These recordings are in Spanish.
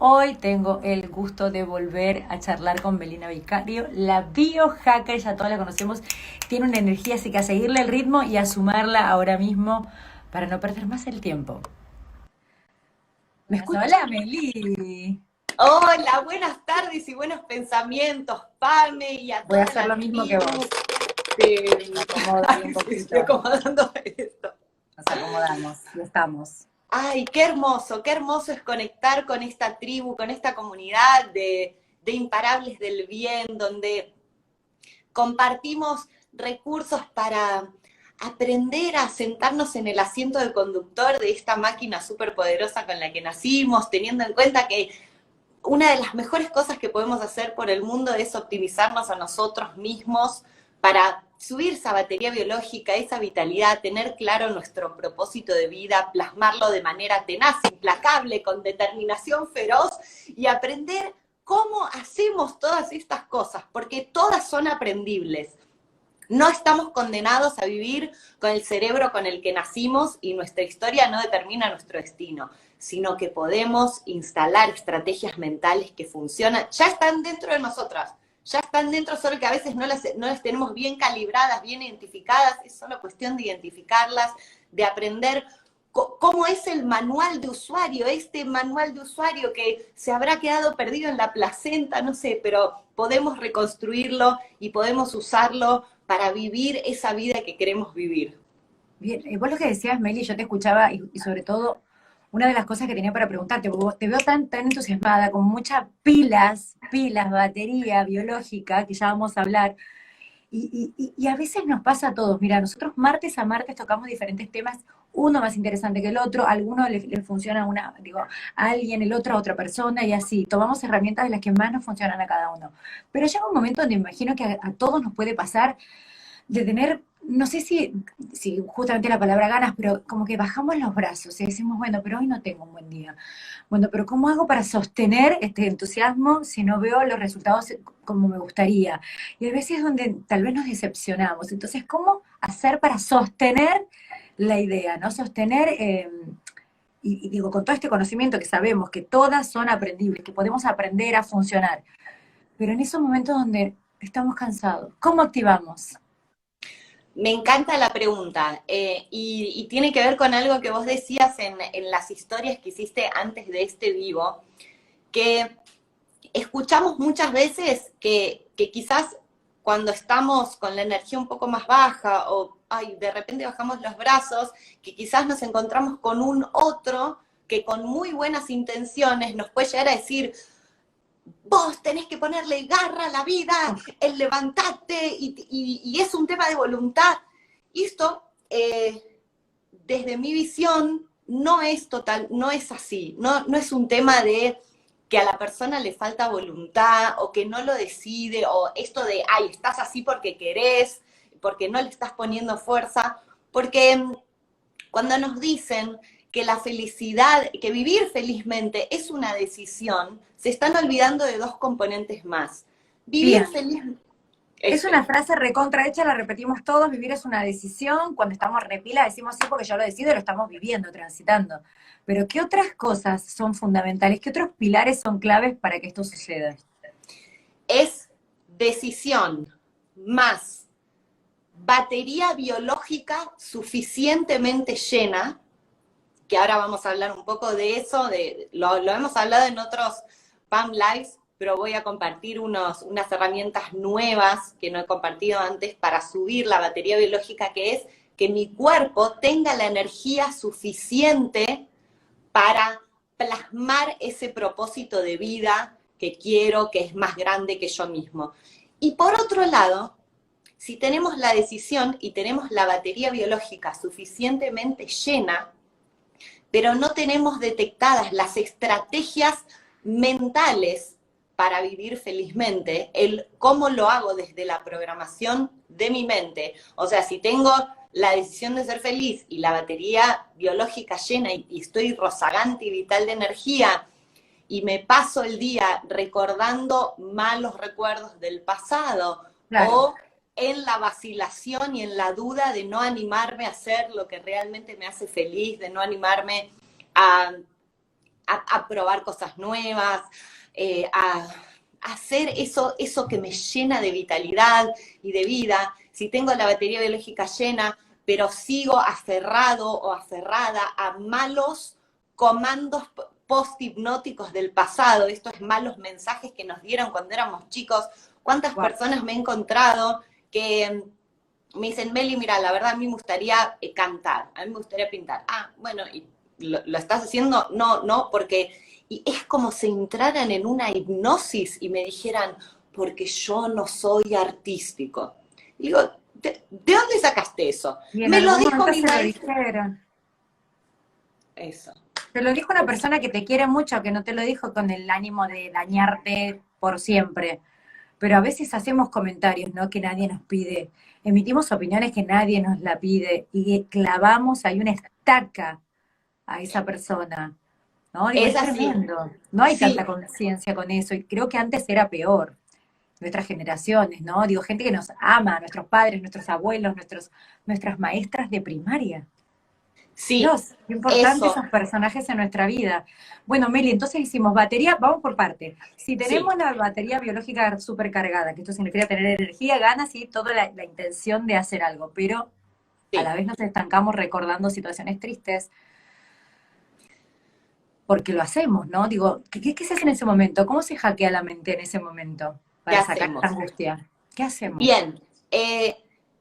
Hoy tengo el gusto de volver a charlar con Melina Vicario, la biohacker, ya todos la conocemos, tiene una energía, así que a seguirle el ritmo y a sumarla ahora mismo para no perder más el tiempo. ¿Me escuchas? Hola, Meli. Hola, buenas tardes y buenos pensamientos, Pame, y a Voy a toda hacer lo la mismo que tribu. vos. De... Me acomodo ahí un Ay, sí, estoy poquito. acomodando esto. Nos acomodamos y estamos. Ay, qué hermoso es conectar con esta tribu, con esta comunidad de imparables del bien, donde compartimos recursos para aprender a sentarnos en el asiento del conductor de esta máquina súper poderosa con la que nacimos, teniendo en cuenta que una de las mejores cosas que podemos hacer por el mundo es optimizarnos a nosotros mismos para subir esa batería biológica, esa vitalidad, tener claro nuestro propósito de vida, plasmarlo de manera tenaz, implacable, con determinación feroz y aprender cómo hacemos todas estas cosas, porque todas son aprendibles. No estamos condenados a vivir con el cerebro con el que nacimos y nuestra historia no determina nuestro destino, sino que podemos instalar estrategias mentales que funcionan, ya están dentro de nosotras, ya están dentro, solo que a veces no las tenemos bien calibradas, bien identificadas, es solo cuestión de identificarlas, de aprender cómo es el manual de usuario, este manual de usuario que se habrá quedado perdido en la placenta, no sé, pero podemos reconstruirlo y podemos usarlo para vivir esa vida que queremos vivir. Bien, vos lo que decías, Meli, yo te escuchaba y sobre todo una de las cosas que tenía para preguntarte, porque vos te veo tan entusiasmada, con muchas pilas, batería biológica, que ya vamos a hablar, y a veces nos pasa a todos. Mira, nosotros martes a martes tocamos diferentes temas, uno más interesante que el otro, a alguno le funciona a alguien, el otro a otra persona, y así, tomamos herramientas de las que más nos funcionan a cada uno. Pero llega un momento donde me imagino que a todos nos puede pasar de tener, no sé si justamente la palabra ganas, pero como que bajamos los brazos y decimos, bueno, pero hoy no tengo un buen día. Bueno, pero ¿cómo hago para sostener este entusiasmo si no veo los resultados como me gustaría? Y hay veces donde tal vez nos decepcionamos. Entonces, ¿cómo hacer para sostener la idea, ¿no? Sostener, y digo, con todo este conocimiento que sabemos que todas son aprendibles, que podemos aprender a funcionar, pero en esos momentos donde estamos cansados, ¿cómo activamos? Me encanta la pregunta y tiene que ver con algo que vos decías en las historias que hiciste antes de este vivo, que escuchamos muchas veces que quizás cuando estamos con la energía un poco más baja o ay, de repente bajamos los brazos, que quizás nos encontramos con un otro que con muy buenas intenciones nos puede llegar a decir, vos tenés que ponerle garra a la vida, el levantarte, y es un tema de voluntad. Y esto, desde mi visión, no es total, no es así, no es un tema de que a la persona le falta voluntad o que no lo decide o esto de, ay, estás así porque querés, porque no le estás poniendo fuerza, porque cuando nos dicen que la felicidad, que vivir felizmente es una decisión, se están olvidando de dos componentes más. Vivir Bien. feliz, Es una este, frase recontra hecha, la repetimos todos, vivir es una decisión, cuando estamos repila decimos sí porque yo lo decido y lo estamos viviendo, transitando. Pero ¿qué otras cosas son fundamentales? ¿Qué otros pilares son claves para que esto suceda? es decisión más batería biológica suficientemente llena, que ahora vamos a hablar un poco de eso, lo hemos hablado en otros PAM Lives, pero voy a compartir unas herramientas nuevas que no he compartido antes para subir la batería biológica, que es que mi cuerpo tenga la energía suficiente para plasmar ese propósito de vida que quiero, que es más grande que yo mismo. Y por otro lado, si tenemos la decisión y tenemos la batería biológica suficientemente llena, pero no tenemos detectadas las estrategias mentales para vivir felizmente, el cómo lo hago desde la programación de mi mente. O sea, si tengo la decisión de ser feliz y la batería biológica llena y estoy rozagante y vital de energía y me paso el día recordando malos recuerdos del pasado Claro. o en la vacilación y en la duda de no animarme a hacer lo que realmente me hace feliz, de no animarme a, a probar cosas nuevas, a hacer eso que me llena de vitalidad y de vida. Si tengo la batería biológica llena, pero sigo aferrado o aferrada a malos comandos post-hipnóticos del pasado, estos malos mensajes que nos dieron cuando éramos chicos. ¿Cuántas Wow. personas me he encontrado que me dicen, Meli, mira, la verdad a mí me gustaría cantar, a mí me gustaría pintar? Ah, bueno, ¿y lo estás haciendo? No, no, porque... Y es como si entraran en una hipnosis y me dijeran, porque yo no soy artístico. Y digo, ¿de dónde sacaste eso? Y en Me lo algún dijo momento mi se lo maestra. dijeron. Eso. Te lo dijo una persona que te quiere mucho, que no te lo dijo con el ánimo de dañarte por siempre. Pero a veces hacemos comentarios, ¿no? Que nadie nos pide. Emitimos opiniones que nadie nos la pide y clavamos ahí una estaca a esa persona, ¿no? Digo, Es es así. tremendo. No hay tanta Sí, conciencia con eso y creo que antes era peor. Nuestras generaciones, ¿no? Digo, gente que nos ama, nuestros padres, nuestros abuelos, nuestras maestras de primaria. sí, Dios, qué importante eso, esos personajes en nuestra vida. Bueno, Meli, entonces hicimos batería, vamos por parte. Si sí, tenemos la batería biológica supercargada, que esto significa tener energía, ganas y toda la intención de hacer algo, pero a la sí. vez nos estancamos recordando situaciones tristes, porque lo hacemos, ¿no? Digo, ¿qué se hace en ese momento? ¿Cómo se hackea la mente en ese momento ¿Qué para sacar esta hacemos? angustia? ¿Qué hacemos? Bien,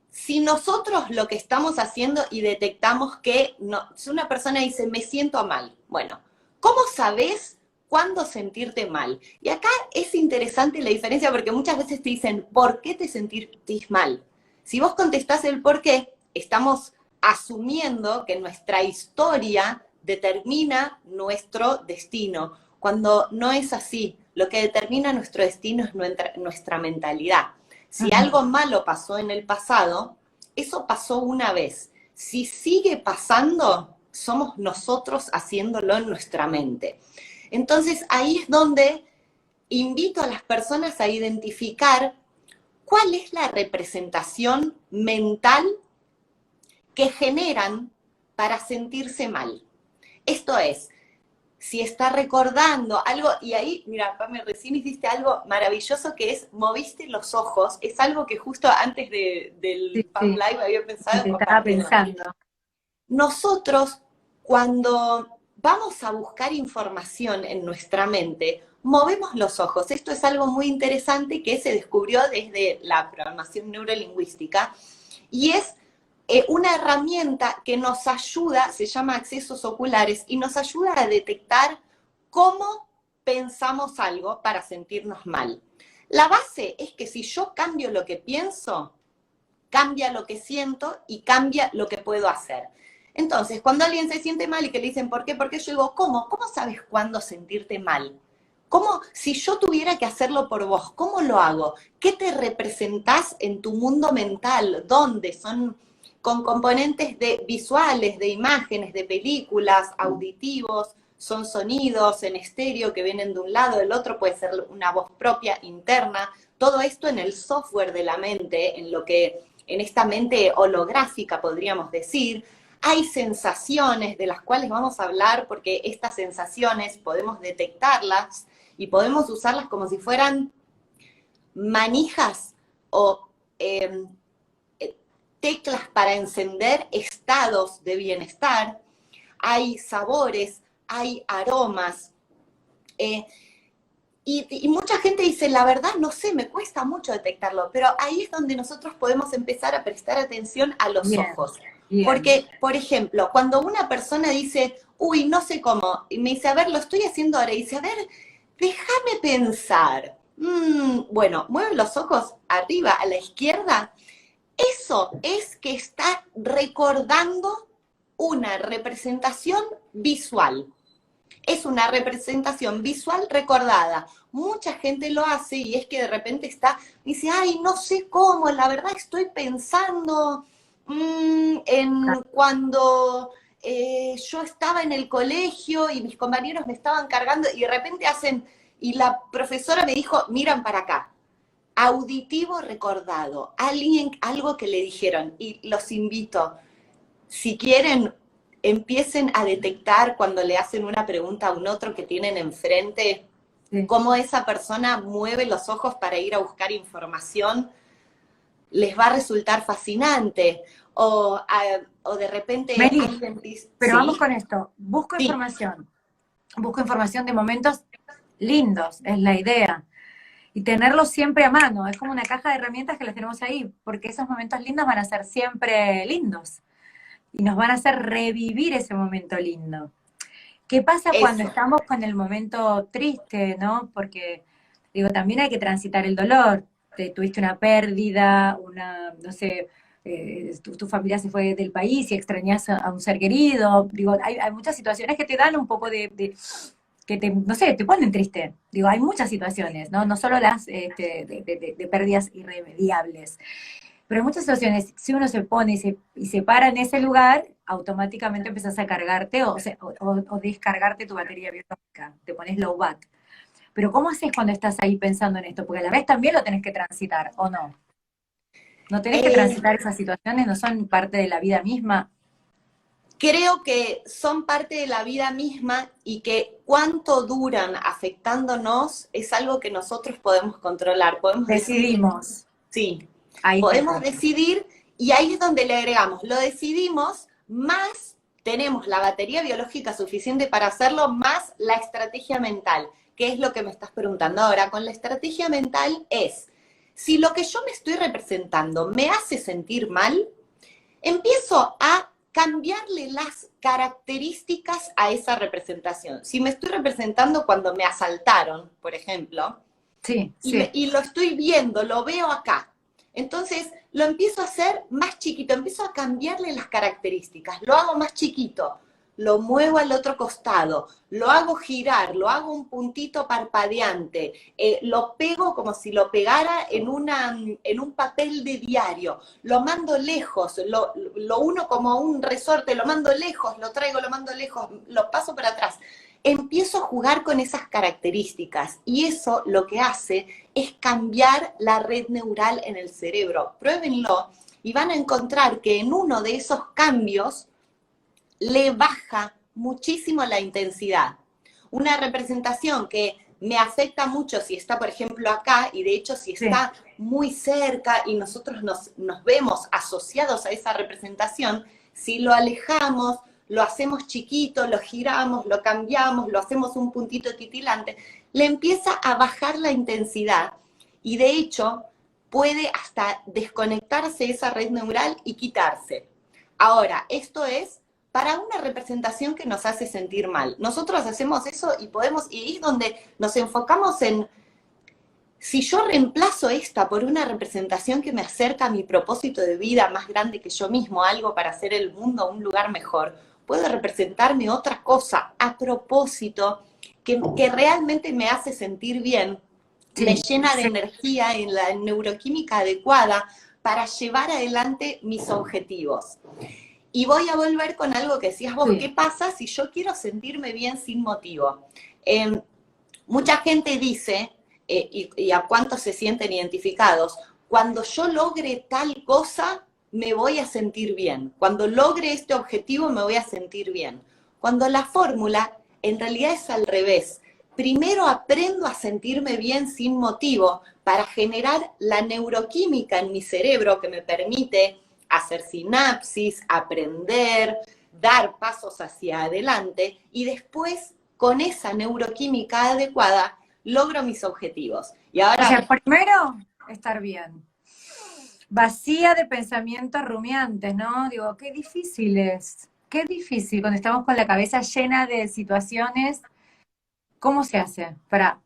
si nosotros lo que estamos haciendo y detectamos que no, si una persona dice, me siento mal, bueno, ¿cómo sabes cuándo sentirte mal? Y acá es interesante la diferencia porque muchas veces te dicen, ¿por qué te sentís mal? Si vos contestás el por qué, estamos asumiendo que nuestra historia determina nuestro destino, cuando no es así. Lo que determina nuestro destino es nuestra mentalidad. Si Ujú. algo malo pasó en el pasado, eso pasó una vez. Si sigue pasando, somos nosotros haciéndolo en nuestra mente. Entonces ahí es donde invito a las personas a identificar cuál es la representación mental que generan para sentirse mal. Esto es, si está recordando algo, y ahí, mira, Pame, recién hiciste algo maravilloso que es, moviste los ojos, es algo que justo antes del Sí, Pam sí, Live había y pensado en te estaba compartirlo. pensando. Nosotros, cuando vamos a buscar información en nuestra mente, movemos los ojos. Esto es algo muy interesante que se descubrió desde la programación neurolingüística y es una herramienta que nos ayuda, se llama accesos oculares, y nos ayuda a detectar cómo pensamos algo para sentirnos mal. La base es que si yo cambio lo que pienso, cambia lo que siento y cambia lo que puedo hacer. Entonces, cuando alguien se siente mal y que le dicen, ¿por qué? Porque yo digo, ¿cómo? ¿Cómo sabes cuándo sentirte mal? ¿Cómo, si yo tuviera que hacerlo por vos, cómo lo hago? ¿Qué te representás en tu mundo mental? ¿Dónde? Son con componentes de visuales, de imágenes, de películas, auditivos, son sonidos en estéreo que vienen de un lado, del otro puede ser una voz propia interna, todo esto en el software de la mente, en lo que en esta mente holográfica podríamos decir, hay sensaciones de las cuales vamos a hablar porque estas sensaciones podemos detectarlas y podemos usarlas como si fueran manijas o eh, teclas para encender estados de bienestar. Hay sabores, hay aromas. Eh, y mucha gente dice, la verdad, no sé, me cuesta mucho detectarlo, pero ahí es donde nosotros podemos empezar a prestar atención a los Bien, ojos. bien. Porque, por ejemplo, cuando una persona dice, uy, no sé cómo, y me dice, a ver, lo estoy haciendo ahora, y dice, a ver, déjame pensar. Bueno, mueve los ojos arriba, a la izquierda. Eso es que está recordando una representación visual. Es una representación visual recordada. Mucha gente lo hace y es que de repente dice, ay, no sé cómo, la verdad estoy pensando en cuando yo estaba en el colegio y mis compañeros me estaban cargando y de repente y la profesora me dijo, miran para acá, auditivo recordado, algo que le dijeron y los invito, si quieren, empiecen a detectar cuando le hacen una pregunta a un otro que tienen enfrente, Sí. cómo esa persona mueve los ojos para ir a buscar información, les va a resultar fascinante. O de repente Meli, alguien dice, pero vamos sí, con esto. sí, Busco información de momentos lindos, es la idea. Y tenerlos siempre a mano, es como una caja de herramientas que las tenemos ahí, porque esos momentos lindos van a ser siempre lindos y nos van a hacer revivir ese momento lindo. ¿Qué pasa cuando eso. estamos con el momento triste, no? Porque, digo, también hay que transitar el dolor. Tuviste una pérdida, no sé, tu familia se fue del país y extrañas a un ser querido. Digo, hay muchas situaciones que te dan un poco que te, no sé, te ponen triste. Digo, hay muchas situaciones, ¿no? No solo las de pérdidas irremediables. Pero en muchas situaciones, si uno se pone y se para en ese lugar, automáticamente empezás a cargarte o descargarte tu batería biológica, te pones low back. Pero ¿cómo haces cuando estás ahí pensando en esto? Porque a la vez también lo tenés que transitar, ¿o no? ¿No tenés que Eh, transitar esas situaciones? ¿No son parte de la vida misma? Creo que son parte de la vida misma y que cuánto duran afectándonos es algo que nosotros podemos controlar. Podemos decidir, Decidimos. sí, Ahí podemos está. decidir y ahí es donde le agregamos, lo decidimos, más tenemos la batería biológica suficiente para hacerlo, más la estrategia mental, que es lo que me estás preguntando ahora. Con la estrategia mental es, si lo que yo me estoy representando me hace sentir mal, empiezo a cambiarle las características a esa representación. Si me estoy representando cuando me asaltaron, por ejemplo, Sí, sí. y lo estoy viendo, lo veo acá, entonces lo empiezo a hacer más chiquito, empiezo a cambiarle las características, lo hago más chiquito, lo muevo al otro costado, lo hago girar, lo hago un puntito parpadeante, lo pego como si lo pegara en un papel de diario, lo mando lejos, lo uno como un resorte, lo mando lejos, lo traigo, lo mando lejos, lo paso para atrás. Empiezo a jugar con esas características y eso lo que hace es cambiar la red neural en el cerebro. Pruébenlo y van a encontrar que en uno de esos cambios le baja muchísimo la intensidad. Una representación que me afecta mucho si está, por ejemplo, acá, y de hecho si Sí. está muy cerca y nosotros nos vemos asociados a esa representación, si lo alejamos, lo hacemos chiquito, lo giramos, lo cambiamos, lo hacemos un puntito titilante, le empieza a bajar la intensidad y de hecho puede hasta desconectarse esa red neural y quitarse. Ahora, esto es para una representación que nos hace sentir mal. Nosotros hacemos eso y podemos, y es donde nos enfocamos en, si yo reemplazo esta por una representación que me acerca a mi propósito de vida más grande que yo mismo, algo para hacer el mundo un lugar mejor, puedo representarme otra cosa a propósito que realmente me hace sentir bien, me Sí, llena de energía en la neuroquímica adecuada para llevar adelante mis objetivos. Y voy a volver con algo que decías vos, ¿qué sí. pasa si yo quiero sentirme bien sin motivo? Eh, Mucha gente dice, y a cuántos se sienten identificados, cuando yo logre tal cosa, me voy a sentir bien. Cuando logre este objetivo, me voy a sentir bien. Cuando la fórmula en realidad es al revés. Primero aprendo a sentirme bien sin motivo para generar la neuroquímica en mi cerebro que me permite hacer sinapsis, aprender, dar pasos hacia adelante y después con esa neuroquímica adecuada logro mis objetivos. Y O sea, ahora, primero, estar bien. Vacía de pensamientos rumiantes, ¿no? Digo, qué difícil cuando estamos con la cabeza llena de situaciones. ¿Cómo se hace para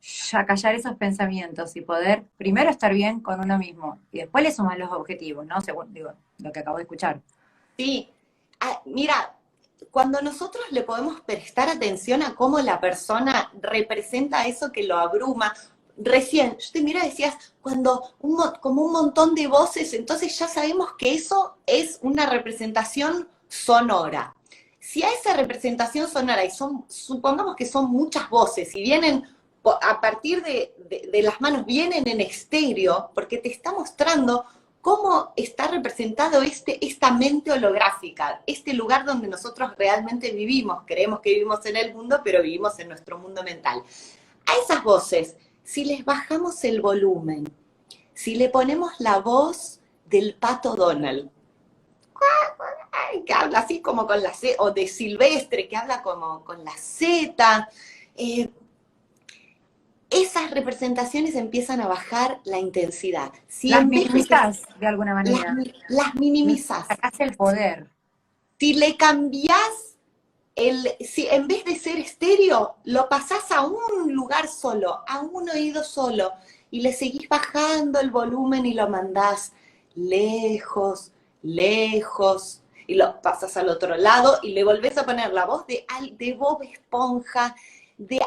callar esos pensamientos y poder primero estar bien con uno mismo y después le suman los objetivos, ¿no? Según digo, lo que acabo de escuchar. sí, mira, cuando nosotros le podemos prestar atención a cómo la persona representa eso que lo abruma, recién, yo te mira, decías, cuando como un montón de voces, entonces ya sabemos que eso es una representación sonora. Si a esa representación sonora, y supongamos que son muchas voces, y vienen a partir de las manos, vienen en estéreo, porque te está mostrando cómo está representado esta mente holográfica, este lugar donde nosotros realmente vivimos. Creemos que vivimos en el mundo, pero vivimos en nuestro mundo mental. A esas voces, si les bajamos el volumen, si le ponemos la voz del Pato Donald, que habla así como con la C, o de Silvestre, que habla como con la Z, esas representaciones empiezan a bajar la intensidad. Si Las en vez de que minimizás de alguna manera. las minimizás, Sacás el poder. si le cambiás si en vez de ser estéreo, lo pasás a un lugar solo, a un oído solo, y le seguís bajando el volumen y lo mandás lejos, lejos, y lo pasás al otro lado y le volvés a poner la voz de Bob Esponja, de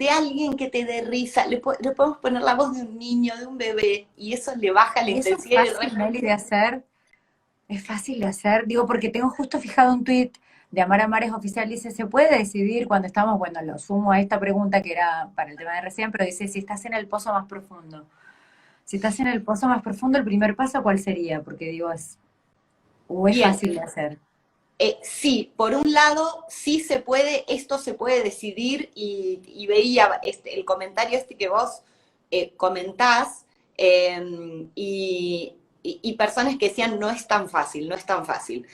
alguien que te dé risa, le podemos poner la voz de un niño, de un bebé, y eso le baja la Y eso es intensidad y el fácil, resto. Meli, de hacer. Es fácil de hacer. Digo, porque tengo justo fijado un tuit de Amar a Mares Oficial. Dice, ¿se puede decidir cuando estamos, bueno, lo sumo a esta pregunta que era para el tema de recién, pero dice, si estás en el pozo más profundo. Si estás en el pozo más profundo, el primer paso, ¿cuál sería? Porque digo, o es Bien, fácil de hacer. Sí, por un lado, sí se puede, esto se puede decidir, y veía el comentario que vos comentás, y personas que decían, no es tan fácil, no es tan fácil.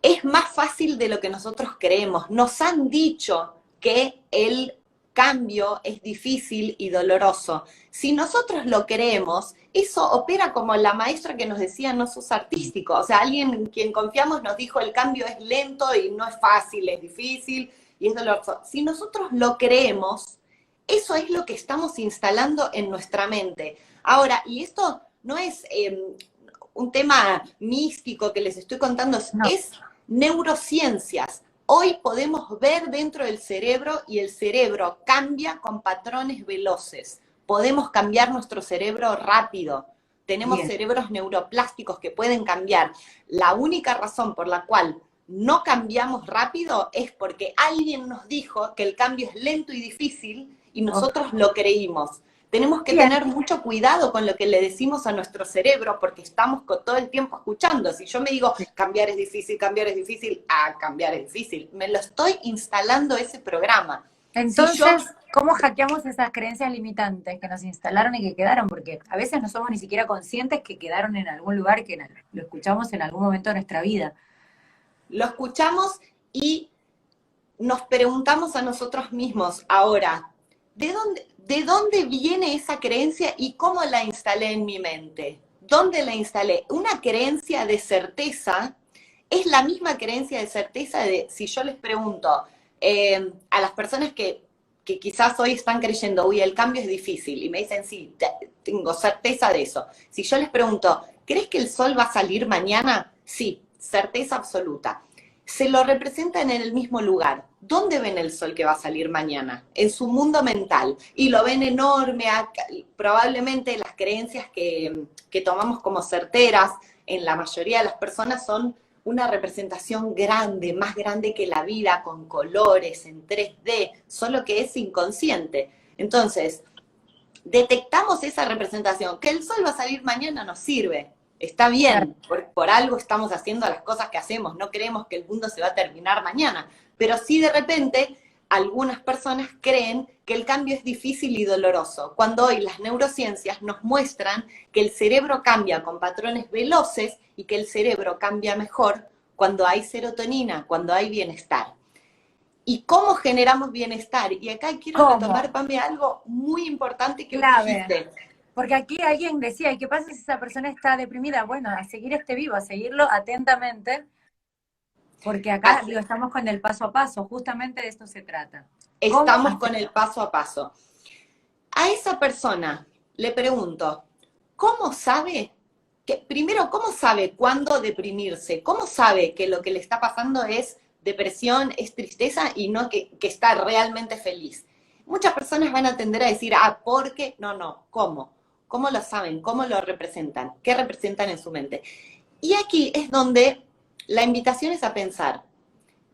Es más fácil de lo que nosotros creemos. Nos han dicho que el cambio es difícil y doloroso. Si nosotros lo creemos, eso opera como la maestra que nos decía, no sos artístico. O sea, alguien en quien confiamos nos dijo, el cambio es lento y no es fácil, es difícil y es doloroso. Si nosotros lo creemos, eso es lo que estamos instalando en nuestra mente. Ahora, y esto no es un tema místico que les estoy contando, No, es neurociencias. Hoy podemos ver dentro del cerebro y el cerebro cambia con patrones veloces. Podemos cambiar nuestro cerebro rápido. Tenemos bien. cerebros neuroplásticos que pueden cambiar. La única razón por la cual no cambiamos rápido es porque alguien nos dijo que el cambio es lento y difícil y Ok. nosotros lo creímos. Tenemos que Bien, tener mucho cuidado con lo que le decimos a nuestro cerebro porque estamos todo el tiempo escuchando. Si yo me digo, cambiar es difícil, cambiar es difícil, me lo estoy instalando ese programa. Si yo, entonces, ¿cómo hackeamos esas creencias limitantes que nos instalaron y que quedaron? Porque a veces no somos ni siquiera conscientes que quedaron en algún lugar, que lo escuchamos en algún momento de nuestra vida. lo escuchamos y nos preguntamos a nosotros mismos, ahora, ¿de dónde viene esa creencia y cómo la instalé en mi mente? ¿Dónde la instalé? Una creencia de certeza es la misma creencia de certeza de si yo les pregunto a las personas que quizás hoy están creyendo, uy, el cambio es difícil, y me dicen, sí, tengo certeza de eso. Si yo les pregunto, ¿crees que el sol va a salir mañana? Sí, certeza absoluta. Se lo representan en el mismo lugar. ¿Dónde ven el sol que va a salir mañana? En su mundo mental. Y lo ven enorme, probablemente las creencias que tomamos como certeras en la mayoría de las personas son una representación grande, más grande que la vida, con colores, en 3D, solo que es inconsciente. Entonces, detectamos esa representación. Que el sol va a salir mañana nos sirve. Está Claro. bien, por algo estamos haciendo las cosas que hacemos, no creemos que el mundo se va a terminar mañana, pero sí de repente algunas personas creen que el cambio es difícil y doloroso, cuando hoy las neurociencias nos muestran que el cerebro cambia con patrones veloces y que el cerebro cambia mejor cuando hay serotonina, cuando hay bienestar. ¿Y cómo generamos bienestar? Y acá quiero ¿Cómo? retomar, Pame, algo muy importante que Clave. dijiste. Porque aquí alguien decía, ¿y qué pasa si esa persona está deprimida? Bueno, a seguir este vivo, a seguirlo atentamente, porque acá, Así, digo, estamos con el paso a paso, justamente de esto se trata. ¿Cómo estamos con el hacerlo? paso a paso. A esa persona le pregunto, ¿cómo sabe? Primero, ¿cómo sabe cuándo deprimirse? ¿Cómo sabe que lo que le está pasando es depresión, es tristeza y no que está realmente feliz? Muchas personas van a tender a decir, ¿por qué? No, ¿cómo? ¿Cómo lo saben? ¿Cómo lo representan? ¿Qué representan en su mente? Y aquí es donde la invitación es a pensar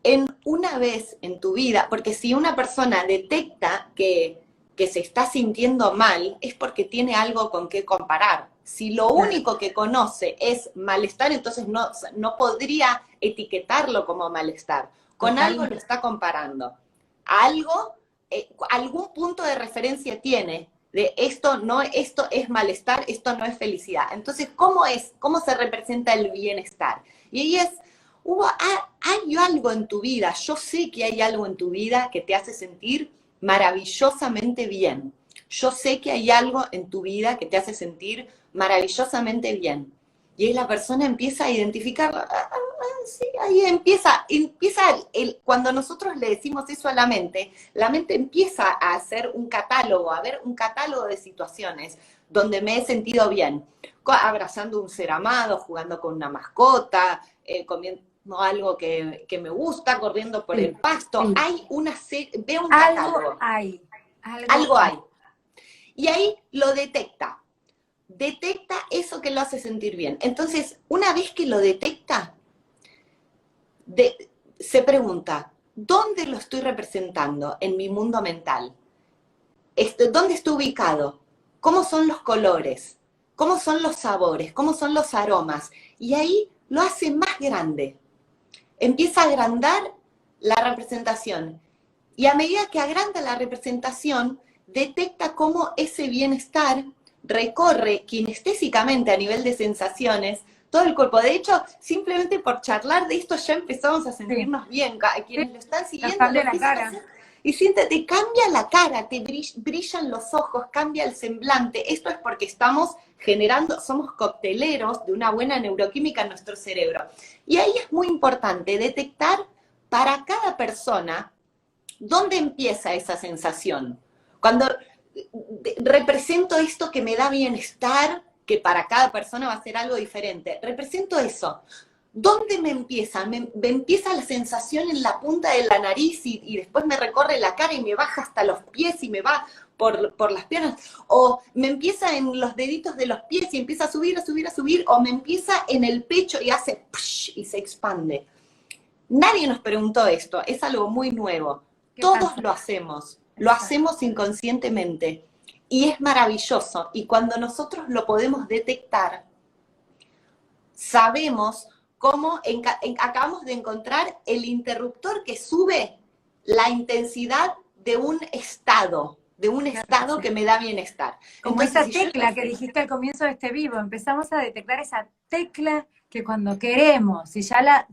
en una vez en tu vida, porque si una persona detecta que se está sintiendo mal, es porque tiene algo con qué comparar. Si lo único que conoce es malestar, entonces no podría etiquetarlo como malestar. Con algo lo está comparando. Algo, algún punto de referencia tiene de esto es malestar, esto no es felicidad. Entonces, ¿cómo se representa el bienestar? Y ahí hay algo en tu vida, yo sé que hay algo en tu vida que te hace sentir maravillosamente bien. Yo sé que hay algo en tu vida que te hace sentir maravillosamente bien. Y ahí la persona empieza a identificar, sí, ahí empieza cuando nosotros le decimos eso a la mente empieza a hacer un catálogo, a ver un catálogo de situaciones donde me he sentido bien, abrazando un ser amado, jugando con una mascota, comiendo algo que me gusta, corriendo por el pasto. Sí. Hay veo un catálogo. Algo hay. Y ahí lo detecta eso que lo hace sentir bien. Entonces, una vez que lo detecta, se pregunta, ¿dónde lo estoy representando en mi mundo mental? ¿Dónde está ubicado? ¿Cómo son los colores? ¿Cómo son los sabores? ¿Cómo son los aromas? Y ahí lo hace más grande. Empieza a agrandar la representación. Y a medida que agranda la representación, detecta cómo ese bienestar recorre kinestésicamente a nivel de sensaciones todo el cuerpo. De hecho, simplemente por charlar de esto ya empezamos a sentirnos bien. Quienes lo están siguiendo lo empiezan a hacer. Y siéntate, cambia la cara, te brillan los ojos, cambia el semblante. Esto es porque estamos somos cocteleros de una buena neuroquímica en nuestro cerebro. Y ahí es muy importante detectar para cada persona dónde empieza esa sensación. Cuando represento esto que me da bienestar, que para cada persona va a ser algo diferente, represento eso. ¿Dónde me empieza? Me empieza la sensación en la punta de la nariz y después me recorre la cara y me baja hasta los pies y me va por las piernas, o me empieza en los deditos de los pies y empieza a subir, a subir, a subir, o me empieza en el pecho y hace psh, y se expande. Nadie nos preguntó esto, es algo muy nuevo. Todos lo hacemos inconscientemente y es maravilloso. Y cuando nosotros lo podemos detectar, sabemos cómo acabamos de encontrar el interruptor que sube la intensidad de un estado que me da bienestar. Como esa tecla que dijiste al comienzo de este vivo, empezamos a detectar esa tecla que cuando queremos, si ya la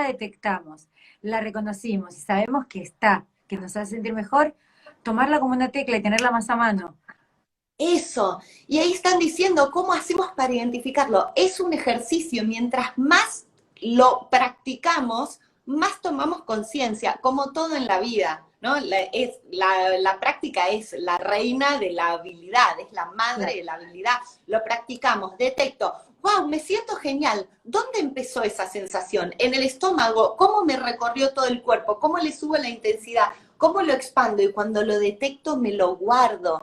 detectamos, la reconocimos y sabemos que está, que nos hace sentir mejor, tomarla como una tecla y tenerla más a mano. Eso. Y ahí están diciendo cómo hacemos para identificarlo. Es un ejercicio, mientras más lo practicamos, más tomamos conciencia, como todo en la vida, ¿no? La práctica es la reina de la habilidad, es la madre de la habilidad. Lo practicamos, detecto, wow, me siento genial. ¿Dónde empezó esa sensación? En el estómago, ¿cómo me recorrió todo el cuerpo? ¿Cómo le subo la intensidad? ¿Cómo lo expando? Y cuando lo detecto, me lo guardo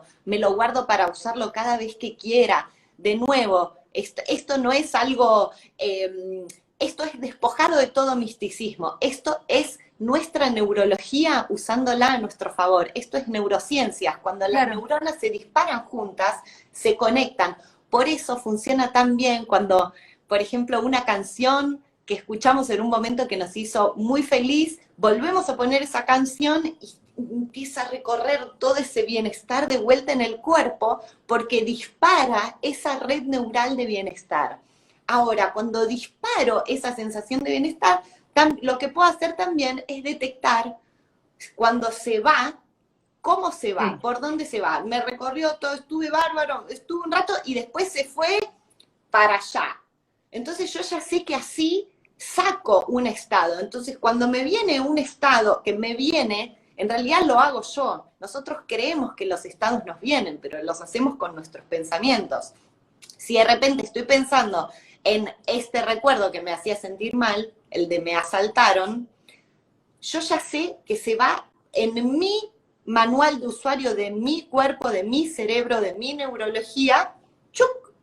para usarlo cada vez que quiera. De nuevo, esto no es algo, esto es despojado de todo misticismo, esto es nuestra neurología usándola a nuestro favor, esto es neurociencias, cuando las neuronas se disparan juntas, se conectan. Por eso funciona tan bien cuando, por ejemplo, una canción que escuchamos en un momento que nos hizo muy feliz, volvemos a poner esa canción y empieza a recorrer todo ese bienestar de vuelta en el cuerpo porque dispara esa red neural de bienestar. Ahora, cuando disparo esa sensación de bienestar, lo que puedo hacer también es detectar cuando se va, cómo se va, por dónde se va. Me recorrió todo, estuve bárbaro, estuve un rato y después se fue para allá. Entonces yo ya sé que así saco un estado. Entonces cuando me viene un estado que me viene, en realidad lo hago yo. Nosotros creemos que los estados nos vienen, pero los hacemos con nuestros pensamientos. Si de repente estoy pensando en este recuerdo que me hacía sentir mal, el de me asaltaron, yo ya sé que se va en mi manual de usuario de mi cuerpo, de mi cerebro, de mi neurología, ¡chuc!,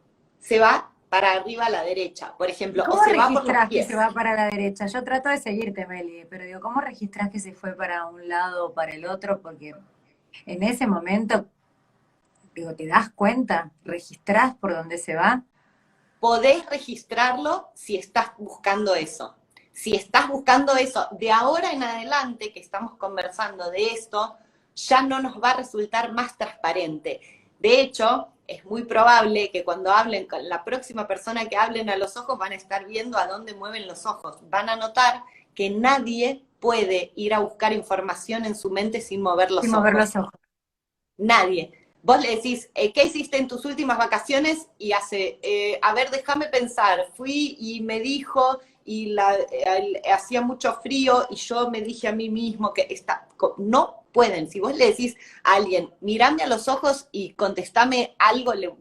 se va para arriba a la derecha, por ejemplo, ¿Cómo o se va por los registrás que pies. se va para la derecha? Yo trato de seguirte, Meli, pero digo, ¿cómo registrás que se fue para un lado o para el otro? Porque en ese momento digo, ¿te das cuenta? ¿Registrás por dónde se va? Podés registrarlo si estás buscando eso. Si estás buscando eso, de ahora en adelante que estamos conversando de esto, ya no nos va a resultar más transparente. De hecho, es muy probable que cuando hablen con la próxima persona que hablen a los ojos van a estar viendo a dónde mueven los ojos. Van a notar que nadie puede ir a buscar información en su mente sin mover Sin los mover ojos. los ojos. Nadie. Vos le decís, ¿qué hiciste en tus últimas vacaciones? Y hace, a ver, déjame pensar. Fui y me dijo, y hacía mucho frío, y yo me dije a mí mismo que no pueden. Si vos le decís a alguien, mirame a los ojos y contestame algo, le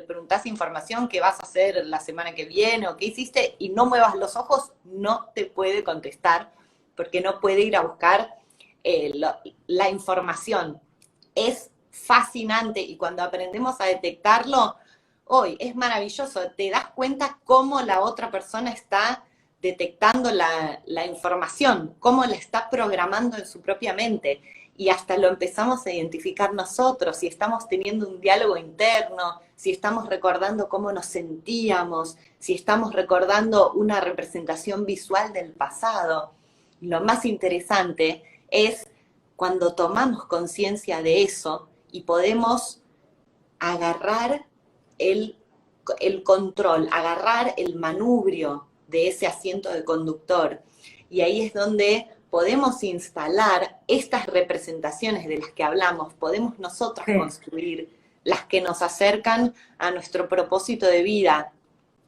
preguntás información, qué vas a hacer la semana que viene, o qué hiciste, y no muevas los ojos, no te puede contestar, porque no puede ir a buscar la información. Es fascinante y cuando aprendemos a detectarlo, hoy es maravilloso, te das cuenta cómo la otra persona está detectando la información, cómo la está programando en su propia mente y hasta lo empezamos a identificar nosotros, si estamos teniendo un diálogo interno, si estamos recordando cómo nos sentíamos, si estamos recordando una representación visual del pasado. Lo más interesante es cuando tomamos conciencia de eso y podemos agarrar el control, agarrar el manubrio de ese asiento de conductor. Y ahí es donde podemos instalar estas representaciones de las que hablamos, podemos nosotros construir las que nos acercan a nuestro propósito de vida.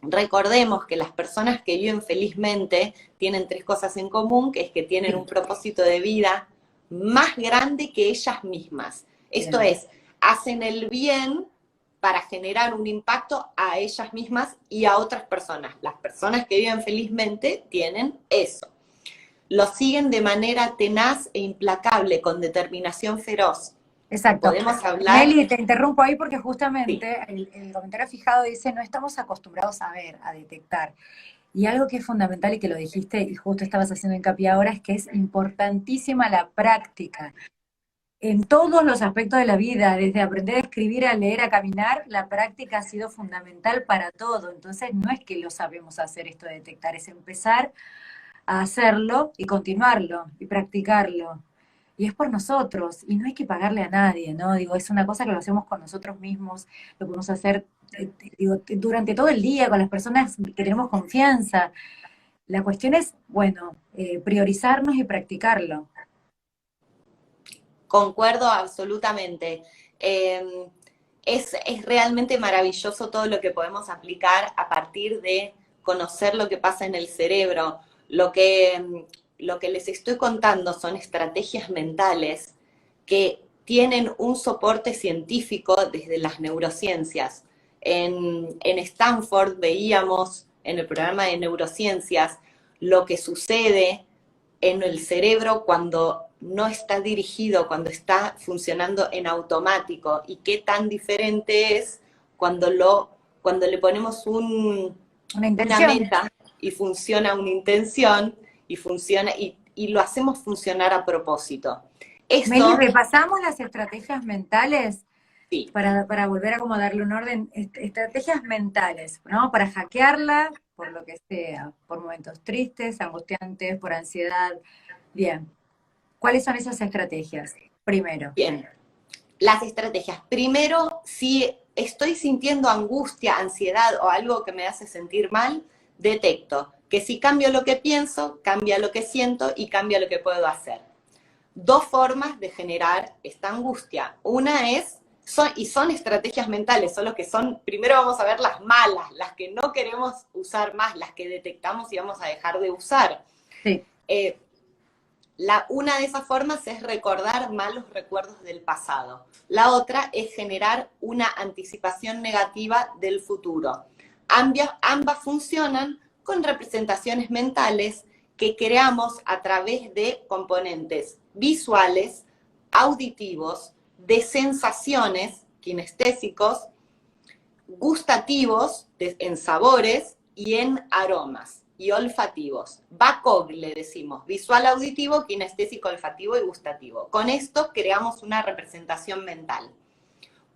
Recordemos que las personas que viven felizmente tienen 3 cosas en común, que es que tienen un propósito de vida más grande que ellas mismas. Esto es, hacen el bien para generar un impacto a ellas mismas y a otras personas. Las personas que viven felizmente tienen eso. Lo siguen de manera tenaz e implacable, con determinación feroz. Exacto. Podemos hablar... Meli, te interrumpo ahí porque Sí. justamente el comentario fijado dice, no estamos acostumbrados a ver, a detectar. Y algo que es fundamental y que lo dijiste y justo estabas haciendo hincapié ahora es que es importantísima la práctica. En todos los aspectos de la vida, desde aprender a escribir, a leer, a caminar, la práctica ha sido fundamental para todo. Entonces no es que lo sabemos hacer esto de detectar, es empezar a hacerlo y continuarlo y practicarlo. Y es por nosotros, y no hay que pagarle a nadie, ¿no? Digo, es una cosa que lo hacemos con nosotros mismos, lo podemos hacer digo, durante todo el día con las personas que tenemos confianza. La cuestión es, bueno, priorizarnos y practicarlo. Concuerdo absolutamente. Es realmente maravilloso todo lo que podemos aplicar a partir de conocer lo que pasa en el cerebro. Lo que les estoy contando son estrategias mentales que tienen un soporte científico desde las neurociencias. En Stanford veíamos en el programa de neurociencias lo que sucede en el cerebro cuando no está dirigido, cuando está funcionando en automático, y qué tan diferente es cuando le ponemos una meta y funciona una intención y funciona y lo hacemos funcionar a propósito. Esto, Meli, repasamos las estrategias mentales sí, para volver a como darle un orden. Estrategias mentales, ¿no? Para hackearla, por lo que sea, por momentos tristes, angustiantes, por ansiedad. Bien. ¿Cuáles son esas estrategias? Primero. bien. Las estrategias. Primero, si estoy sintiendo angustia, ansiedad o algo que me hace sentir mal, detecto que si cambio lo que pienso, cambia lo que siento y cambia lo que puedo hacer. 2 formas de generar esta angustia. Una es, son estrategias mentales, son los que son, primero vamos a ver las malas, las que no queremos usar más, las que detectamos y vamos a dejar de usar. Sí. Una de esas formas es recordar malos recuerdos del pasado. La otra es generar una anticipación negativa del futuro. Ambas funcionan con representaciones mentales que creamos a través de componentes visuales, auditivos, de sensaciones, kinestésicos, gustativos, en sabores y en aromas, y olfativos. VACOG le decimos, visual, auditivo, kinestésico, olfativo y gustativo. Con esto creamos una representación mental.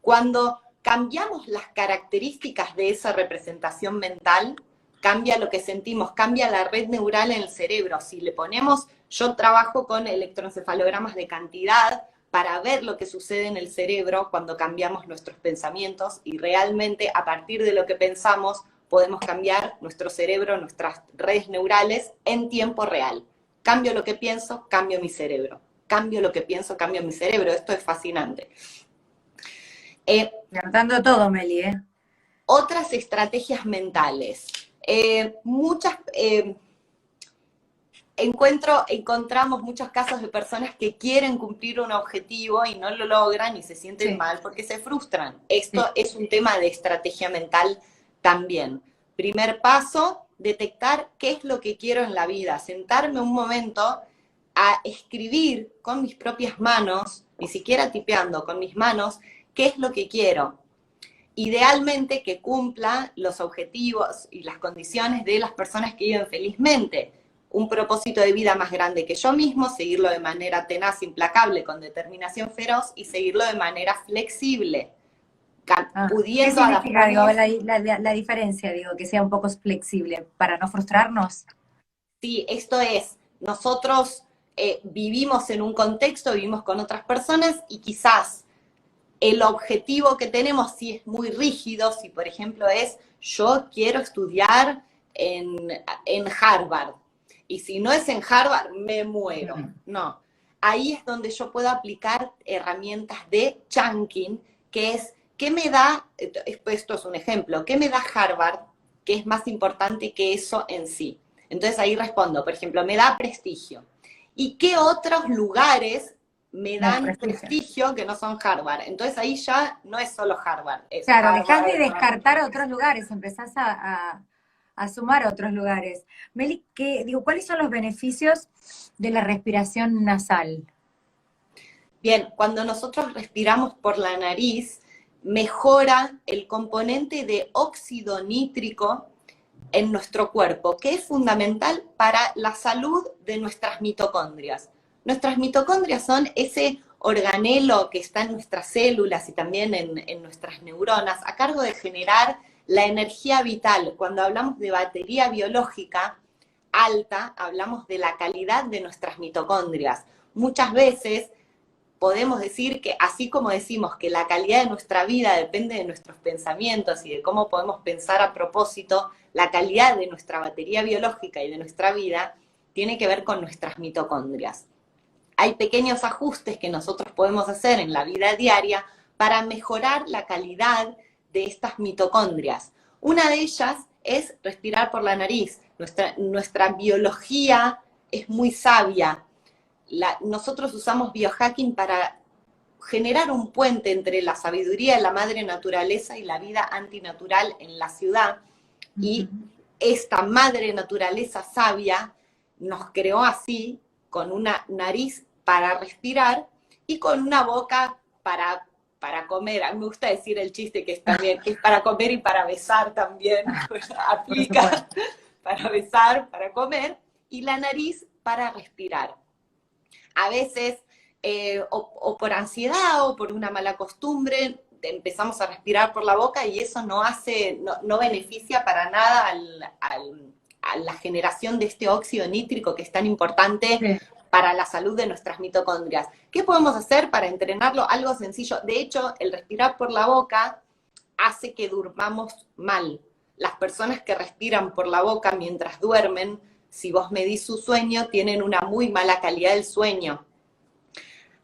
Cuando cambiamos las características de esa representación mental, cambia lo que sentimos, cambia la red neural en el cerebro. Si le ponemos, yo trabajo con electroencefalogramas de cantidad para ver lo que sucede en el cerebro cuando cambiamos nuestros pensamientos, y realmente a partir de lo que pensamos podemos cambiar nuestro cerebro, nuestras redes neurales en tiempo real. Cambio lo que pienso, cambio mi cerebro. Cambio lo que pienso, cambio mi cerebro. Esto es fascinante. Anotando todo, Meli, ¿eh? Otras estrategias mentales. Encontramos muchos casos de personas que quieren cumplir un objetivo y no lo logran y se sienten mal porque se frustran. Esto es un tema de estrategia mental también. Primer paso, detectar qué es lo que quiero en la vida. Sentarme un momento a escribir con mis propias manos, ni siquiera tipeando, con mis manos, qué es lo que quiero. Idealmente que cumpla los objetivos y las condiciones de las personas que viven felizmente. Un propósito de vida más grande que yo mismo, seguirlo de manera tenaz, implacable, con determinación feroz, y seguirlo de manera flexible, pudiendo ¿qué significa, adaptarnos. la diferencia, digo, que sea un poco flexible para no frustrarnos? Sí, esto es, nosotros vivimos en un contexto, vivimos con otras personas, y quizás el objetivo que tenemos, si es muy rígido, si por ejemplo es, yo quiero estudiar en Harvard, y si no es en Harvard, me muero. No, ahí es donde yo puedo aplicar herramientas de chunking, que es, ¿qué me da? Esto es un ejemplo, ¿qué me da Harvard que es más importante que eso en sí? Entonces ahí respondo, por ejemplo, me da prestigio. ¿Y qué otros lugares me dan prestigio que no son Harvard? Entonces ahí ya no es solo Harvard. Es claro, Harvard, dejás de descartar otros lugares, empezás a sumar otros lugares. Meli, ¿cuáles son los beneficios de la respiración nasal? Bien, cuando nosotros respiramos por la nariz, mejora el componente de óxido nítrico en nuestro cuerpo, que es fundamental para la salud de nuestras mitocondrias. Nuestras mitocondrias son ese organelo que está en nuestras células y también en nuestras neuronas, a cargo de generar la energía vital. Cuando hablamos de batería biológica alta, hablamos de la calidad de nuestras mitocondrias. Muchas veces podemos decir que, así como decimos que la calidad de nuestra vida depende de nuestros pensamientos y de cómo podemos pensar a propósito, la calidad de nuestra batería biológica y de nuestra vida tiene que ver con nuestras mitocondrias. Hay pequeños ajustes que nosotros podemos hacer en la vida diaria para mejorar la calidad de estas mitocondrias. Una de ellas es respirar por la nariz. Nuestra biología es muy sabia. Nosotros usamos biohacking para generar un puente entre la sabiduría de la madre naturaleza y la vida antinatural en la ciudad. Y esta madre naturaleza sabia nos creó así, con una nariz para respirar y con una boca para comer. A mí me gusta decir el chiste que es también, que es para comer y para besar también. Aplica para besar, para comer, y la nariz para respirar. A veces, o por ansiedad o por una mala costumbre, empezamos a respirar por la boca y eso no beneficia para nada a la generación de este óxido nítrico que es tan importante para la salud de nuestras mitocondrias. ¿Qué podemos hacer para entrenarlo? Algo sencillo. De hecho, el respirar por la boca hace que durmamos mal. Las personas que respiran por la boca mientras duermen, si vos medís su sueño, tienen una muy mala calidad del sueño.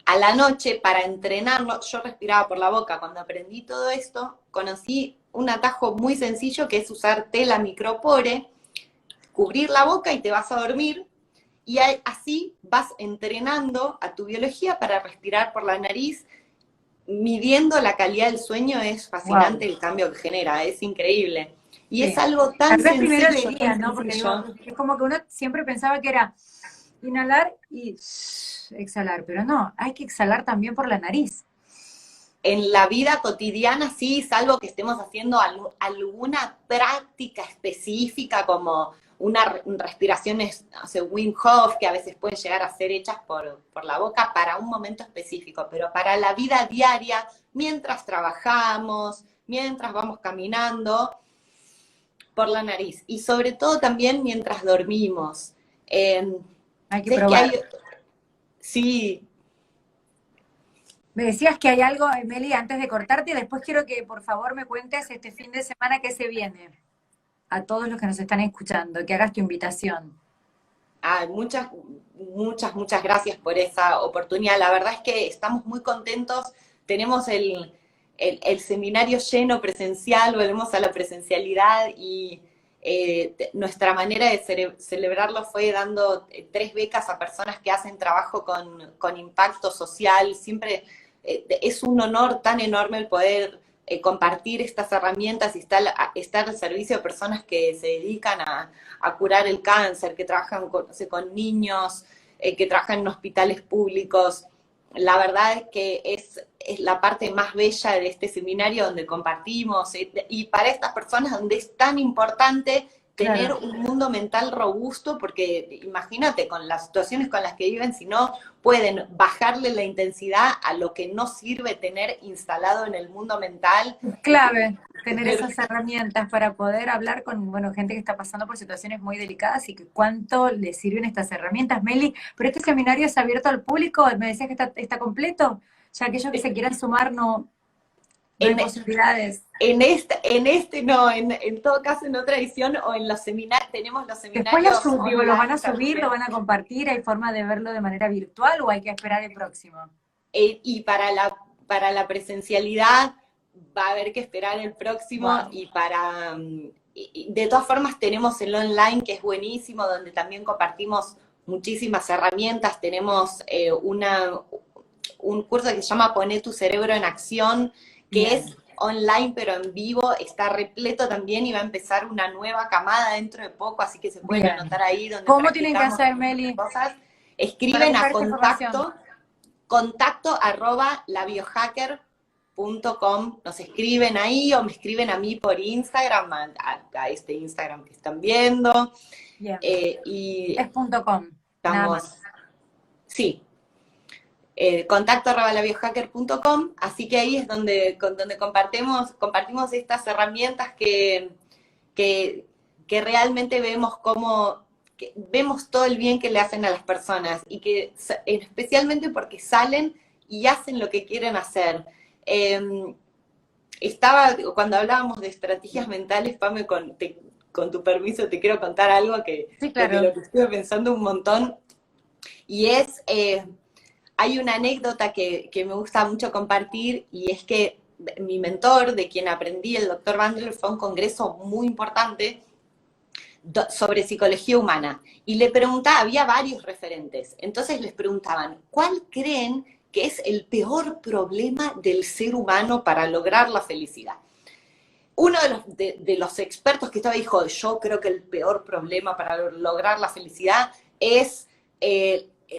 A la noche, para entrenarlo, yo respiraba por la boca. Cuando aprendí todo esto, conocí un atajo muy sencillo que es usar tela micropore, cubrir la boca y te vas a dormir, y así vas entrenando a tu biología para respirar por la nariz, midiendo la calidad del sueño. Es fascinante el cambio que genera, es increíble. Y es algo tan sencillo. Primero diría, ¿no? Porque digo, es como que uno siempre pensaba que era inhalar y exhalar, pero no, hay que exhalar también por la nariz. En la vida cotidiana sí, salvo que estemos haciendo alguna práctica específica como una respiración, no sé, Wim Hof, que a veces pueden llegar a ser hechas por la boca para un momento específico, pero para la vida diaria mientras trabajamos, mientras vamos caminando por la nariz. Y sobre todo también mientras dormimos. Hay que ¿Sabes que probar. hay? Sí. Me decías que hay algo, Meli, antes de cortarte, después quiero que por favor me cuentes este fin de semana que se viene, a todos los que nos están escuchando, que hagas tu invitación. Muchas, muchas gracias por esa oportunidad. La verdad es que estamos muy contentos. Tenemos el seminario lleno presencial, volvemos a la presencialidad y nuestra manera de celebrarlo fue dando 3 becas a personas que hacen trabajo con impacto social. Siempre es un honor tan enorme el poder compartir estas herramientas y estar al servicio de personas que se dedican a curar el cáncer, que trabajan con, no sé, con niños, que trabajan en hospitales públicos. La verdad es que es la parte más bella de este seminario donde compartimos, y para estas personas donde es tan importante tener Claro. un mundo mental robusto, porque imagínate, con las situaciones con las que viven, si no pueden bajarle la intensidad a lo que no sirve tener instalado en el mundo mental. Es clave tener esas herramientas para poder hablar con, bueno, gente que está pasando por situaciones muy delicadas y que cuánto les sirven estas herramientas, Meli. Pero este seminario es abierto al público, me decías que está completo, ya aquellos que se quieran sumar no hay En, posibilidades. no, en todo caso en otra edición o en los seminarios, tenemos los Después seminarios digo, los van online a subir, lo también. van a compartir, ¿hay forma de verlo de manera virtual o hay que esperar el próximo? Y para la presencialidad va a haber que esperar el próximo. Wow. Y de todas formas tenemos el online, que es buenísimo, donde también compartimos muchísimas herramientas. Tenemos un curso que se llama Poné tu cerebro en acción, que Bien. es online pero en vivo, está repleto también y va a empezar una nueva camada dentro de poco, así que se pueden Bien. anotar ahí donde ¿Cómo tienen que practicamos hacer, Meli, cosas. para Escriben a buscar esta información? contacto @labiohacker.com, nos escriben ahí o me escriben a mí por Instagram, a este Instagram que están viendo, Bien. y Es.com, nada estamos, más. sí, contacto@labiohacker.com, así que ahí es donde compartimos estas herramientas que, que realmente vemos que vemos todo el bien que le hacen a las personas, y que especialmente porque salen y hacen lo que quieren hacer. Cuando hablábamos de estrategias mentales, Pame, con tu permiso, te quiero contar algo Sí, de claro. lo que estuve pensando un montón, y hay una anécdota que me gusta mucho compartir, y es que mi mentor, de quien aprendí, el doctor Bandler, fue a un congreso muy importante sobre psicología humana, y le preguntaba, había varios referentes, entonces les preguntaban, ¿cuál creen que es el peor problema del ser humano para lograr la felicidad? Uno de los expertos que estaba dijo, yo creo que el peor problema para lograr la felicidad es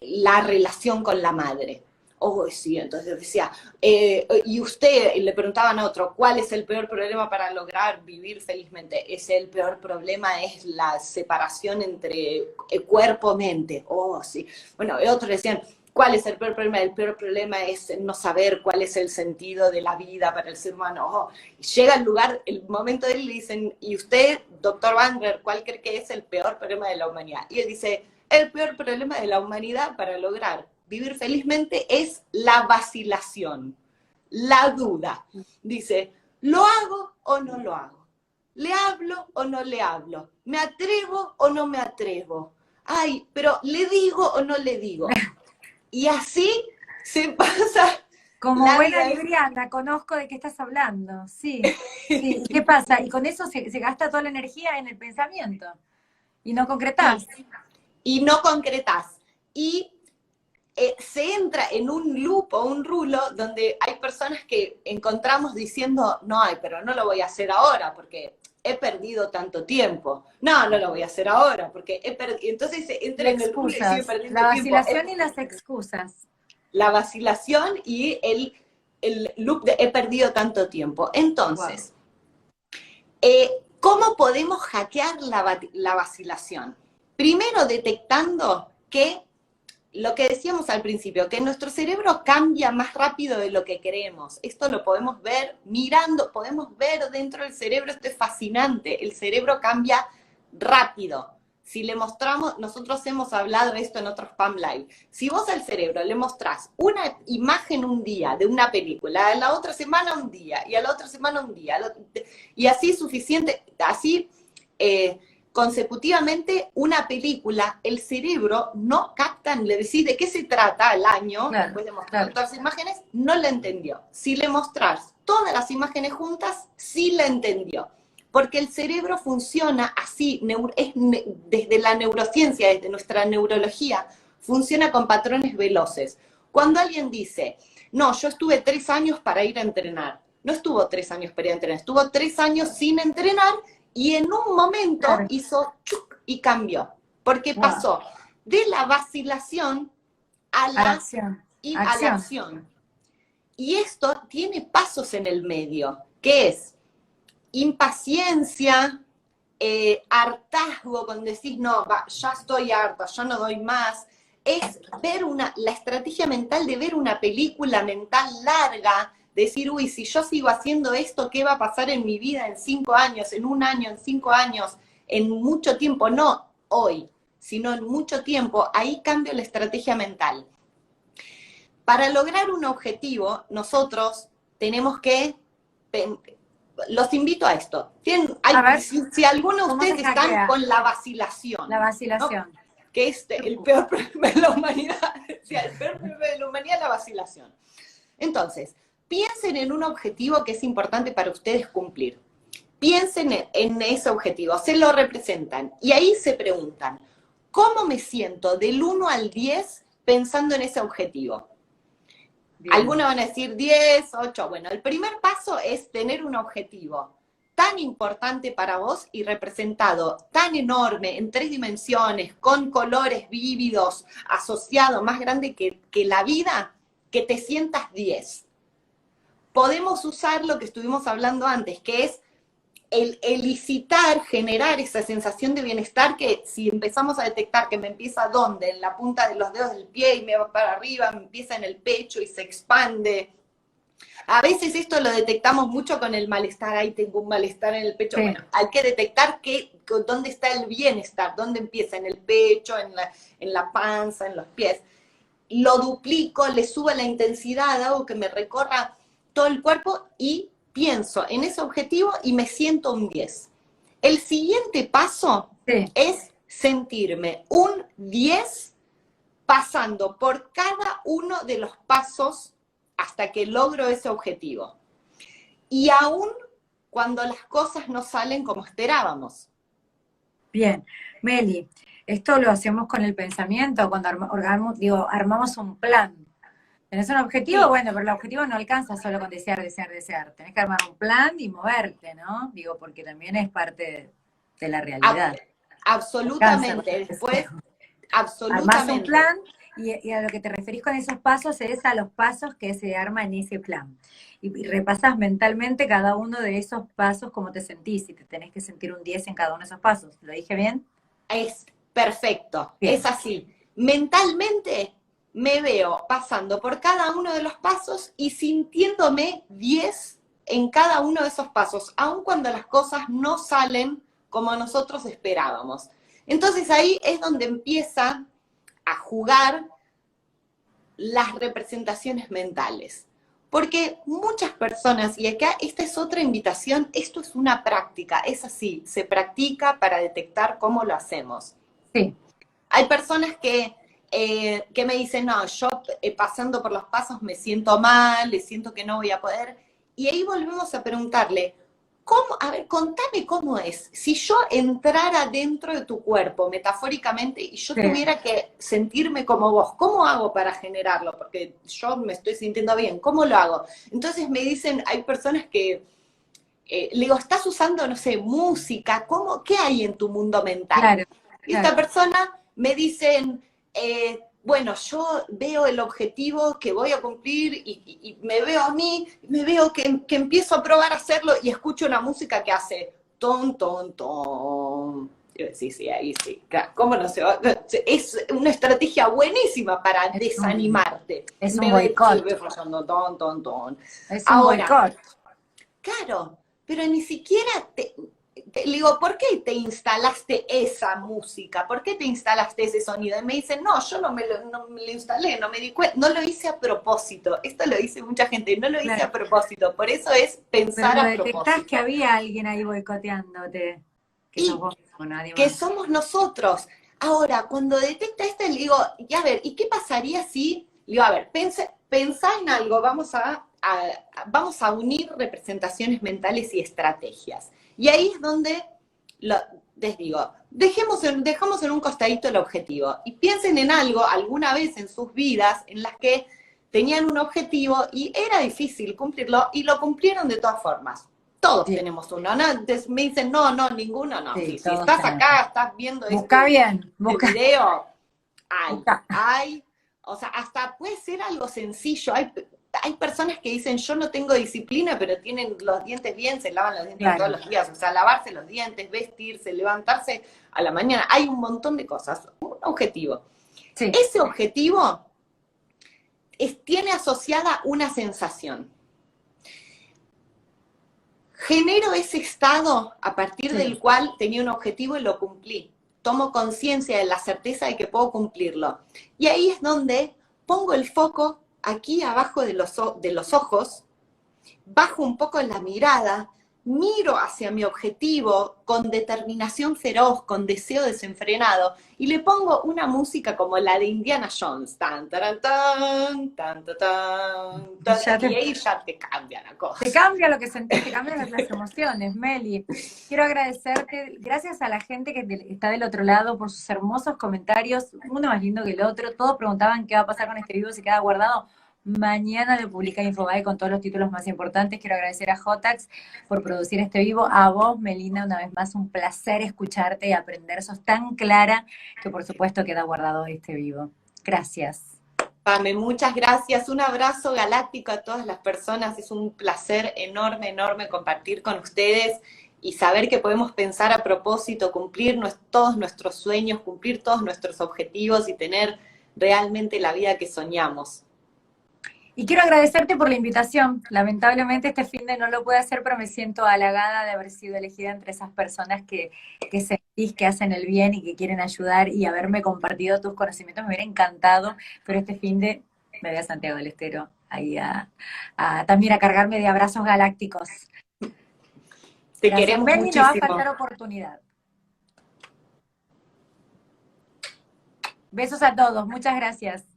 la relación con la madre. Oh, sí, entonces decía, y usted, le preguntaban a otro, ¿cuál es el peor problema para lograr vivir felizmente? El peor problema es la separación entre cuerpo-mente. Oh, sí. Bueno, y otros decían, ¿cuál es el peor problema? El peor problema es no saber cuál es el sentido de la vida para el ser humano. Oh, llega el momento de él, y le dicen, ¿y usted, doctor Bandler, cuál cree que es el peor problema de la humanidad? Y él dice, el peor problema de la humanidad para lograr vivir felizmente es la vacilación, la duda. Dice, ¿lo hago o no lo hago? ¿Le hablo o no le hablo? ¿Me atrevo o no me atrevo? Ay, pero ¿le digo o no le digo? Y así se pasa Como la buena vida. libriana, conozco de qué estás hablando. Sí, sí. ¿Y qué pasa? Y con eso se gasta toda la energía en el pensamiento. Y no concretás. Sí, y no concretás. Y se entra en un loop o un rulo donde hay personas que encontramos diciendo, no, pero no lo voy a hacer ahora porque he perdido tanto tiempo. No, no lo voy a hacer ahora porque he perdido. Entonces se Y entra en el rulo y sigue excusas. La perdiendo tiempo. vacilación y las excusas. La vacilación y el loop de he perdido tanto tiempo. Wow. Entonces, ¿cómo podemos hackear la vacilación? Primero, detectando que lo que decíamos al principio, que nuestro cerebro cambia más rápido de lo que creemos. Esto lo podemos ver mirando, podemos ver dentro del cerebro, esto es fascinante. El cerebro cambia rápido. Si le mostramos, nosotros hemos hablado esto en otros PAM Live, si vos al cerebro le mostrás una imagen un día de una película, a la otra semana un día, y a la otra semana un día, y así suficiente, así consecutivamente una película, el cerebro no capta, le decís de qué se trata al año, Claro, después de mostrar claro. todas las imágenes, no la entendió. Si le mostrás todas las imágenes juntas, sí la entendió. Porque el cerebro funciona así, desde la neurociencia, desde nuestra neurología, funciona con patrones veloces. Cuando alguien dice, no, yo estuve 3 años para ir a entrenar, no estuvo 3 años para ir a entrenar, estuvo 3 años sin entrenar y en un momento Claro. hizo chuc y cambió. Porque Wow. pasó de la vacilación a la Acción. a la acción. Y esto tiene pasos en el medio, que es impaciencia, hartazgo, cuando decís, no, ya estoy harta, ya no doy más, es ver la estrategia mental de ver una película mental larga, decir, uy, si yo sigo haciendo esto, ¿qué va a pasar en mi vida en 5 años, en 1 año, en 5 años, en mucho tiempo? No hoy, sino en mucho tiempo, ahí cambia la estrategia mental. Para lograr un objetivo, nosotros tenemos que los invito a esto. Si alguno de ustedes están con la vacilación, la vacilación, ¿no? Que es el peor problema de la humanidad, el peor problema de la humanidad es la vacilación. Entonces, piensen en un objetivo que es importante para ustedes cumplir. Piensen en ese objetivo, se lo representan y ahí se preguntan, ¿cómo me siento del 1 al 10 pensando en ese objetivo? Bien. Algunos van a decir 10, 8. Bueno, el primer paso es tener un objetivo tan importante para vos y representado tan enorme en 3 dimensiones, con colores vívidos, asociado, más grande que la vida, que te sientas 10. Podemos usar lo que estuvimos hablando antes, que es el elicitar, generar esa sensación de bienestar que si empezamos a detectar que me empieza ¿dónde? En la punta de los dedos del pie y me va para arriba, me empieza en el pecho y se expande. A veces esto lo detectamos mucho con el malestar, ahí tengo un malestar en el pecho. Sí. Bueno, hay que detectar dónde está el bienestar, dónde empieza, en el pecho, en la panza, en los pies. Lo duplico, le subo la intensidad, hago que me recorra todo el cuerpo y pienso en ese objetivo y me siento un 10. El siguiente paso es sentirme un 10 pasando por cada uno de los pasos hasta que logro ese objetivo. Y aún cuando las cosas no salen como esperábamos. Bien, Meli, esto lo hacemos con el pensamiento, cuando armamos un plan. ¿Tenés un objetivo? Sí. Bueno, pero el objetivo no alcanza solo con desear, desear, desear. Tenés que armar un plan y moverte, ¿no? Digo, porque también es parte de la realidad. Absolutamente. Después, absolutamente. Armás un plan y a lo que te referís con esos pasos es a los pasos que se arman en ese plan. Y repasás mentalmente cada uno de esos pasos, cómo te sentís, y te tenés que sentir un 10 en cada uno de esos pasos. ¿Lo dije bien? Es perfecto. Bien. Es así. Mentalmente me veo pasando por cada uno de los pasos y sintiéndome 10 en cada uno de esos pasos, aun cuando las cosas no salen como nosotros esperábamos. Entonces ahí es donde empieza a jugar las representaciones mentales. Porque muchas personas, y acá esta es otra invitación, esto es una práctica, es así, se practica para detectar cómo lo hacemos. Sí. Hay personas que me dicen, no, yo pasando por los pasos me siento mal, le siento que no voy a poder, y ahí volvemos a preguntarle, ¿cómo? A ver, contame cómo es. Si yo entrara dentro de tu cuerpo, metafóricamente, y yo tuviera que sentirme como vos, ¿cómo hago para generarlo? Porque yo me estoy sintiendo bien, ¿cómo lo hago? Entonces me dicen, hay personas que, le digo, ¿estás usando, no sé, música? ¿Qué hay en tu mundo mental? Claro, y esta persona me dicen, bueno, yo veo el objetivo que voy a cumplir y me veo a mí, me veo que empiezo a probar a hacerlo y escucho una música que hace ton, ton, ton. Sí, sí, ahí sí. Claro, ¿cómo no se va? Es una estrategia buenísima para desanimarte. Es un Me ve, boicot. se ve fallando, ton. Es un Ahora, boicot. claro, pero ni siquiera le digo, ¿por qué te instalaste esa música? ¿Por qué te instalaste ese sonido? Y me dicen, no, yo no me lo instalé, no me di cuenta, no lo hice a propósito. Esto lo dice mucha gente, no lo hice Claro. a propósito. Por eso es Pero pensar lo a detectás que propósito. había alguien ahí boicoteándote, que sos Y vos mismo, nadie que más. somos nosotros. Ahora, cuando detecta esto, le digo, y a ver, ¿y qué pasaría si, le digo, a ver, pensá en algo, vamos a unir representaciones mentales y estrategias. Y ahí es donde les digo, dejamos en un costadito el objetivo y piensen en algo alguna vez en sus vidas en las que tenían un objetivo y era difícil cumplirlo y lo cumplieron de todas formas. Todos Sí, tenemos uno, ¿no? Entonces me dicen, no, ninguno, no. sí, Si todos estás tenemos. acá, estás viendo Busca bien, este busca, video, busca. o sea, hasta puede ser algo sencillo. Hay personas que dicen, yo no tengo disciplina, pero tienen los dientes bien, se lavan los dientes todos Claro, los días. O sea, lavarse los dientes, vestirse, levantarse a la mañana. Hay un montón de cosas. Un objetivo. sí, Ese objetivo tiene asociada una sensación. Genero ese estado a partir sí. del cual tenía un objetivo y lo cumplí. Tomo conciencia de la certeza de que puedo cumplirlo. Y ahí es donde pongo el foco aquí abajo de los ojos, bajo un poco la mirada, miro hacia mi objetivo con determinación feroz, con deseo desenfrenado, y le pongo una música como la de Indiana Jones, tan, taran, Ya y te, ahí ya te cambia la te cosa. cambia lo que sentís, te cambian las emociones, Meli. Quiero agradecerte, gracias a la gente que está del otro lado por sus hermosos comentarios, uno más lindo que el otro. Todos preguntaban qué va a pasar con este video, si queda guardado. Mañana lo publica Infobae con todos los títulos más importantes. Quiero agradecer a Jotax por producir este vivo. A vos, Melina, una vez más, un placer escucharte y aprender. Sos tan clara que por supuesto queda guardado este vivo. Gracias. Pame, muchas gracias. Un abrazo galáctico a todas las personas. Es un placer enorme compartir con ustedes y saber que podemos pensar a propósito, cumplir todos nuestros sueños, cumplir todos nuestros objetivos y tener realmente la vida que soñamos. Y quiero agradecerte por la invitación. Lamentablemente este fin de no lo pude hacer, pero me siento halagada de haber sido elegida entre esas personas que sentís que hacen el bien y que quieren ayudar y haberme compartido tus conocimientos. Me hubiera encantado, pero este fin de me voy a Santiago del Estero, ahí también a cargarme de abrazos galácticos. Te Gracias, queremos Benny, no va a muchísimo. faltar oportunidad. Besos a todos, muchas gracias.